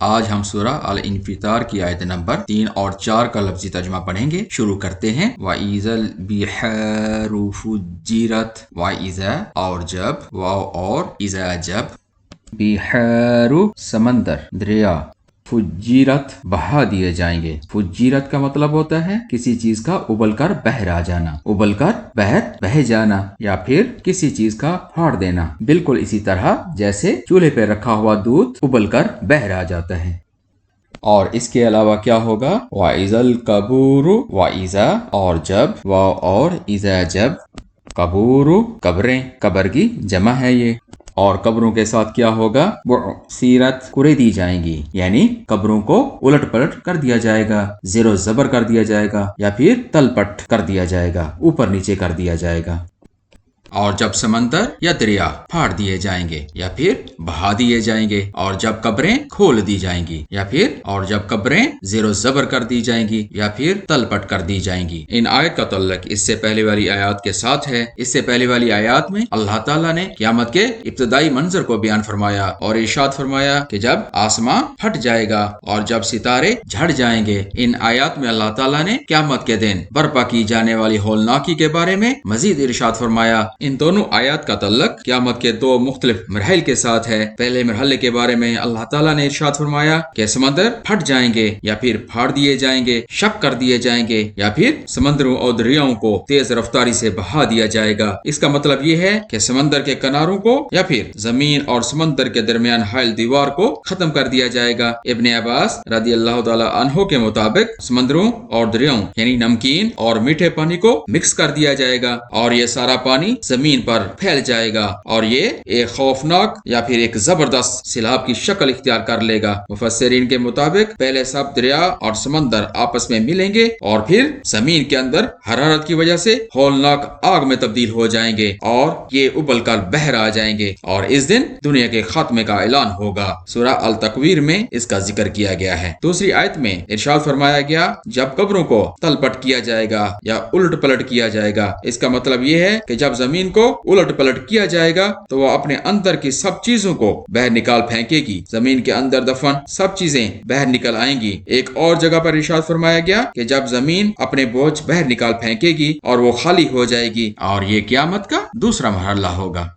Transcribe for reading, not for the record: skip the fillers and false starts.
آج ہم سورہ الانفطار کی آیت نمبر 3 اور 4 کا لفظی ترجمہ پڑھیں گے۔ شروع کرتے ہیں۔ وَإِذَا الْبِحَارُ فُجِّرَتْ، وَإِذَا اور جب، واو اور اذا جب، بحار سمندر دریا، فجیرت بہا دیے جائیں گے۔ فجیرت کا مطلب ہوتا ہے کسی چیز کا ابل کر بہر آ جانا، ابل کر بہہ جانا، یا پھر کسی چیز کا پھاڑ دینا، بالکل اسی طرح جیسے چولہے پہ رکھا ہوا دودھ ابل کر بہر آ جاتا ہے۔ اور اس کے علاوہ کیا ہوگا؟ وَإِذَا الْقَبُورُ، وَإِذَا اور جب، واو اور اذا جب، قبور قبریں، قبر کی جمع ہے یہ۔ اور قبروں کے ساتھ کیا ہوگا؟ بعثرت کرے دی جائیں گی، یعنی قبروں کو الٹ پلٹ کر دیا جائے گا، زیر و زبر کر دیا جائے گا، یا پھر تل پٹ کر دیا جائے گا، اوپر نیچے کر دیا جائے گا۔ اور جب سمندر یا دریا پھاڑ دیے جائیں گے یا پھر بہا دیے جائیں گے، اور جب قبریں کھول دی جائیں گی، یا پھر اور جب قبریں زیر و زبر کر دی جائیں گی، یا پھر تل پٹ کر دی جائیں گی۔ ان آیت کا تعلق اس سے پہلے والی آیات کے ساتھ ہے۔ اس سے پہلے والی آیات میں اللہ تعالیٰ نے قیامت کے ابتدائی منظر کو بیان فرمایا اور ارشاد فرمایا کہ جب آسمان پھٹ جائے گا اور جب ستارے جھڑ جائیں گے۔ ان آیات میں اللہ تعالیٰ نے قیامت کے دن برپا کی جانے والی ہولناکی کے بارے میں مزید ارشاد فرمایا۔ ان دونوں آیات کا تعلق قیامت کے دو مختلف مراحل کے ساتھ ہے۔ پہلے مرحلے کے بارے میں اللہ تعالیٰ نے ارشاد فرمایا کہ سمندر پھٹ جائیں گے یا پھر پھاڑ دیے جائیں گے، شق کر دیے جائیں گے، یا پھر سمندروں اور دریاؤں کو تیز رفتاری سے بہا دیا جائے گا۔ اس کا مطلب یہ ہے کہ سمندر کے کناروں کو یا پھر زمین اور سمندر کے درمیان حائل دیوار کو ختم کر دیا جائے گا۔ ابن عباس رضی اللہ تعالیٰ عنہ کے مطابق سمندروں اور دریاؤں یعنی نمکین اور میٹھے پانی کو مکس کر دیا جائے گا، اور یہ سارا پانی زمین پر پھیل جائے گا، اور یہ ایک خوفناک یا پھر ایک زبردست سیلاب کی شکل اختیار کر لے گا۔ مفسرین کے مطابق پہلے سب دریا اور سمندر آپس میں ملیں گے، اور پھر زمین کے اندر حرارت کی وجہ سے ہولناک آگ میں تبدیل ہو جائیں گے، اور یہ ابل کر بہر آ جائیں گے، اور اس دن دنیا کے خاتمے کا اعلان ہوگا۔ سورہ التکویر میں اس کا ذکر کیا گیا ہے۔ دوسری آیت میں ارشاد فرمایا گیا جب قبروں کو تل پٹ کیا جائے گا یا الٹ پلٹ کیا جائے گا۔ اس کا مطلب یہ ہے کہ جب زمین کو الٹ پلٹ کیا جائے گا تو وہ اپنے اندر کی سب چیزوں کو باہر نکال پھینکے گی، زمین کے اندر دفن سب چیزیں باہر نکل آئیں گی۔ ایک اور جگہ پر ارشاد فرمایا گیا کہ جب زمین اپنے بوجھ باہر نکال پھینکے گی اور وہ خالی ہو جائے گی، اور یہ قیامت کا دوسرا مرحلہ ہوگا۔